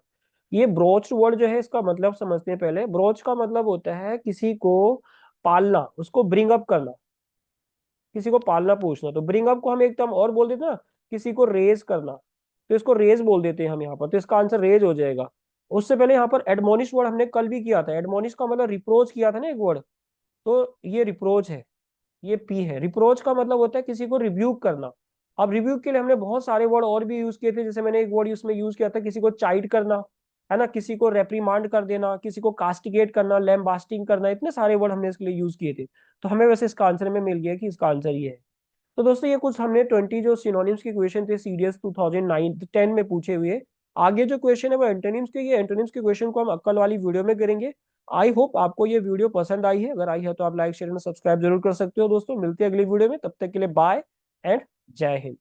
ये ब्रोच वर्ड जो है, इसका मतलब समझते हैं पहले। ब्रोच का मतलब होता है किसी को पालना, उसको ब्रिंग अप करना, किसी को पालना पोषना। तो ब्रिंग अप को हम एक टर्म और बोल देते हैं ना, किसी को रेज करना, तो इसको रेज बोल देते हैं हम यहाँ पर, तो इसका आंसर रेज हो जाएगा। उससे पहले यहाँ पर एडमोनिश वर्ड हमने कल भी किया था, एडमोनिश का मतलब रिप्रोच किया था ना एक वर्ड, तो ये रिप्रोच है, ये पी है। रिप्रोच का मतलब होता है किसी को रिब्यूक करना। अब रिब्यूक के लिए हमने बहुत सारे वर्ड और भी यूज किए थे, जैसे मैंने एक वर्ड उसमें यूज किया था, किसी को चाइड करना, है ना, किसी को रेप्रीमांड कर देना, किसी को कास्टिगेट करना, लैम्बास्टिंग करना, इतने सारे वर्ड हमने इसके लिए यूज किए थे। तो हमें वैसे इसका आंसर में मिल गया कि इसका आंसर ये है। तो दोस्तों, ये कुछ हमने 20 जो सिनोनिम्स के क्वेश्चन थे सीडीएस 2009-10 में पूछे हुए। आगे जो क्वेश्चन है वो एंटोनिम्स के, ये एंटोनिम्स के क्वेश्चन को हम अक्कल वाली वीडियो में करेंगे। आई होप आपको ये वीडियो पसंद आई है। अगर आई है तो आप लाइक शेयर और सब्सक्राइब जरूर कर सकते हो। दोस्तों, मिलते हैं अगली वीडियो में, तब तक के लिए बाय एंड जय हिंद।